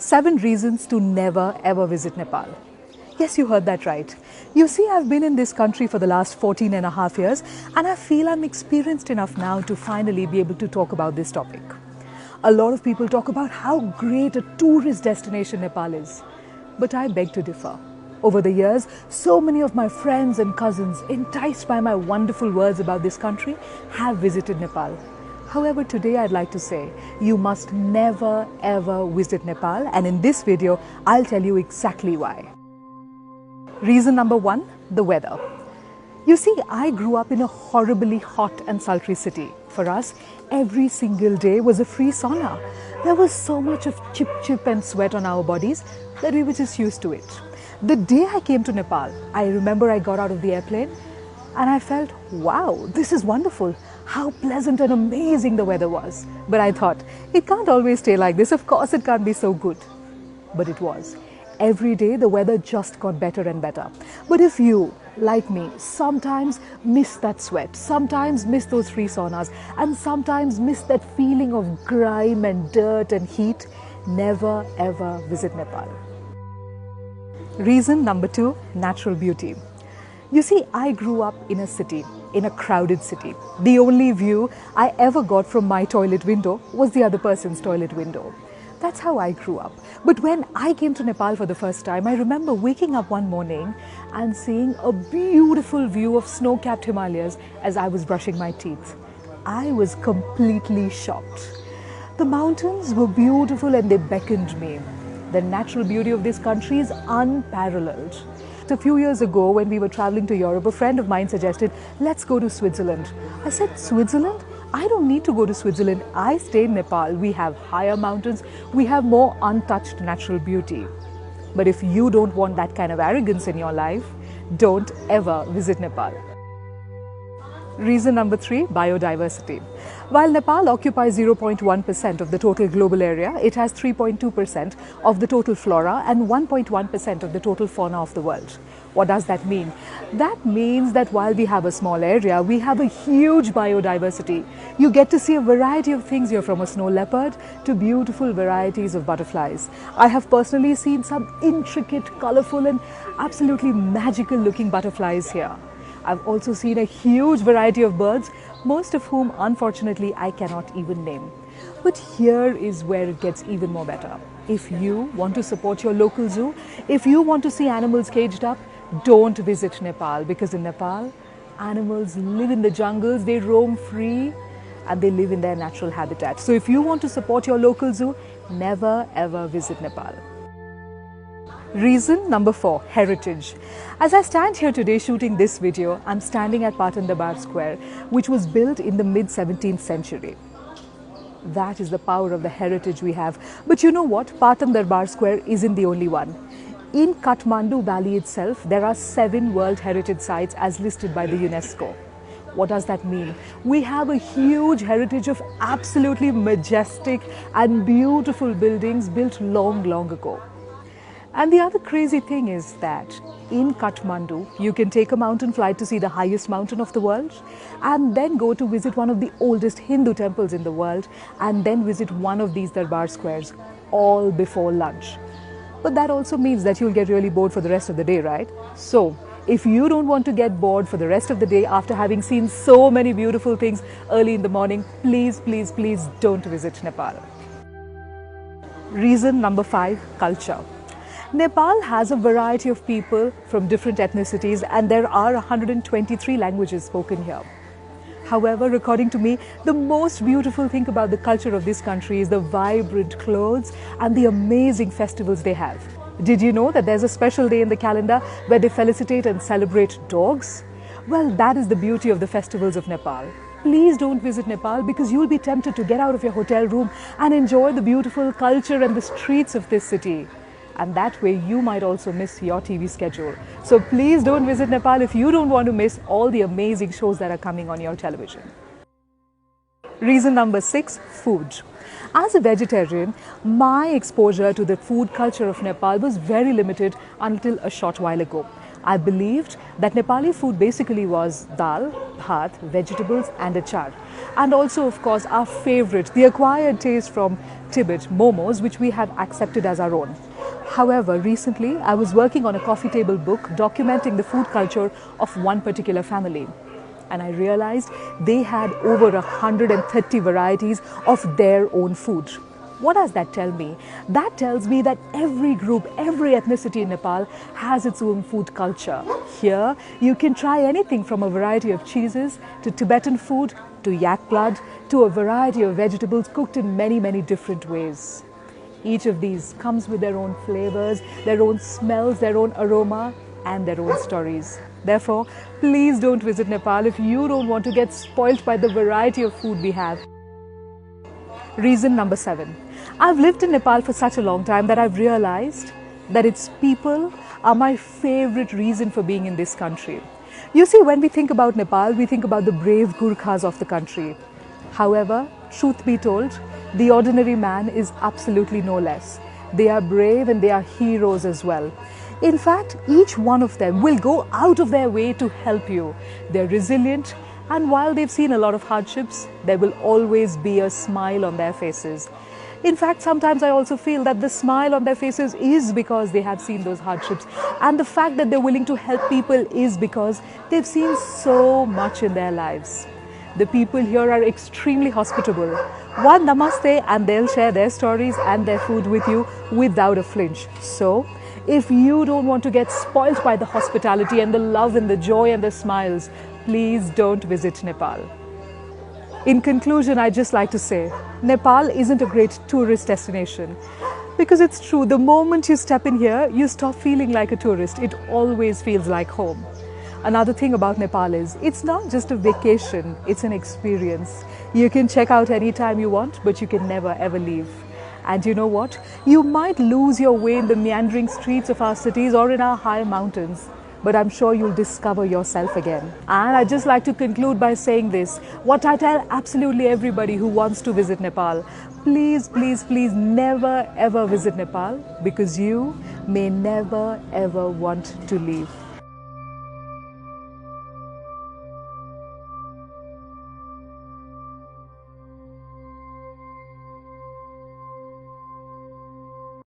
7 reasons to never ever visit Nepal. Yes, you heard that right. You see, I've been in this country for the last 14 and a half years, and I feel I'm experienced enough now to finally be able to talk about this topic. A lot of people talk about how great a tourist destination Nepal is, but I beg to differ. Over the years, so many of my friends and cousins, enticed by my wonderful words about this country, have visited Nepal. However, today I'd like to say, you must never ever visit Nepal, and in this video, I'll tell you exactly why. Reason number 1, the weather. You see, I grew up in a horribly hot and sultry city. For us, every single day was a free sauna. There was so much of chip and sweat on our bodies that we were just used to it. The day I came to Nepal, I remember I got out of the airplane and I felt, wow, this is wonderful. How pleasant and amazing the weather was. But I thought, it can't always stay like this. Of course, it can't be so good. But it was. Every day, the weather just got better and better. But if you, like me, sometimes miss that sweat, sometimes miss those free saunas, and sometimes miss that feeling of grime and dirt and heat, never ever visit Nepal. Reason number 2, natural beauty. You see, I grew up in a city, in a crowded city. The only view I ever got from my toilet window was the other person's toilet window. That's how I grew up. But when I came to Nepal for the first time, I remember waking up one morning and seeing a beautiful view of snow-capped Himalayas as I was brushing my teeth. I was completely shocked. The mountains were beautiful and they beckoned me. The natural beauty of this country is unparalleled. A few years ago, when we were traveling to Europe, a friend of mine suggested, let's go to Switzerland. I said, Switzerland? I don't need to go to Switzerland. I stay in Nepal. We have higher mountains. We have more untouched natural beauty. But if you don't want that kind of arrogance in your life, don't ever visit Nepal. Reason number 3, biodiversity. While Nepal occupies 0.1% of the total global area, it has 3.2% of the total flora and 1.1% of the total fauna of the world. What does that mean? That means that while we have a small area, we have a huge biodiversity. You get to see a variety of things here, from a snow leopard to beautiful varieties of butterflies. I have personally seen some intricate, colorful and absolutely magical looking butterflies here. I've also seen a huge variety of birds, most of whom, unfortunately, I cannot even name. But here is where it gets even more better. If you want to support your local zoo, if you want to see animals caged up, don't visit Nepal, because in Nepal, animals live in the jungles, they roam free, and they live in their natural habitat. So if you want to support your local zoo, never ever visit Nepal. Reason number 4, heritage. As I stand here today shooting this video, I'm standing at Patan Darbar Square, which was built in the mid-17th century. That is the power of the heritage we have. But you know what? Patan Darbar Square isn't the only one. In Kathmandu Valley itself, there are 7 World Heritage Sites as listed by the UNESCO. What does that mean? We have a huge heritage of absolutely majestic and beautiful buildings built long ago. And the other crazy thing is that in Kathmandu, you can take a mountain flight to see the highest mountain of the world, and then go to visit one of the oldest Hindu temples in the world, and then visit one of these Darbar squares, all before lunch. But that also means that you'll get really bored for the rest of the day, right? So, if you don't want to get bored for the rest of the day after having seen so many beautiful things early in the morning, please don't visit Nepal. Reason number 5, culture. Nepal has a variety of people from different ethnicities, and there are 123 languages spoken here. However, according to me, the most beautiful thing about the culture of this country is the vibrant clothes and the amazing festivals they have. Did you know that there's a special day in the calendar where they felicitate and celebrate dogs? Well, that is the beauty of the festivals of Nepal. Please don't visit Nepal, because you'll be tempted to get out of your hotel room and enjoy the beautiful culture and the streets of this city. And that way you might also miss your TV schedule. So please don't visit Nepal if you don't want to miss all the amazing shows that are coming on your television. Reason number 6, food. As a vegetarian, my exposure to the food culture of Nepal was very limited until a short while ago. I believed that Nepali food basically was dal, bhat, vegetables and achar. And also, of course, our favorite, the acquired taste from Tibet, momos, which we have accepted as our own. However, recently I was working on a coffee table book documenting the food culture of one particular family. And I realized they had over 130 varieties of their own food. What does that tell me? That tells me that every group, every ethnicity in Nepal has its own food culture. Here, you can try anything from a variety of cheeses to Tibetan food to yak blood to a variety of vegetables cooked in many, many different ways. Each of these comes with their own flavors, their own smells, their own aroma and their own stories. Therefore, please don't visit Nepal if you don't want to get spoilt by the variety of food we have. Reason number 7. I've lived in Nepal for such a long time that I've realized that its people are my favorite reason for being in this country. You see, when we think about Nepal, we think about the brave Gurkhas of the country. However, truth be told, the ordinary man is absolutely no less. They are brave and they are heroes as well. In fact, each one of them will go out of their way to help you. They're resilient, and while they've seen a lot of hardships, there will always be a smile on their faces. In fact, sometimes I also feel that the smile on their faces is because they have seen those hardships. And the fact that they're willing to help people is because they've seen so much in their lives. The people here are extremely hospitable. One namaste and they'll share their stories and their food with you without a flinch. So, if you don't want to get spoilt by the hospitality and the love and the joy and the smiles, please don't visit Nepal. In conclusion, I'd just like to say, Nepal isn't a great tourist destination. Because it's true, the moment you step in here, you stop feeling like a tourist. It always feels like home. Another thing about Nepal is, it's not just a vacation, it's an experience. You can check out anytime you want, but you can never ever leave. And you know what? You might lose your way in the meandering streets of our cities or in our high mountains, but I'm sure you'll discover yourself again. And I'd just like to conclude by saying this, what I tell absolutely everybody who wants to visit Nepal: please, please, please never ever visit Nepal, because you may never ever want to leave.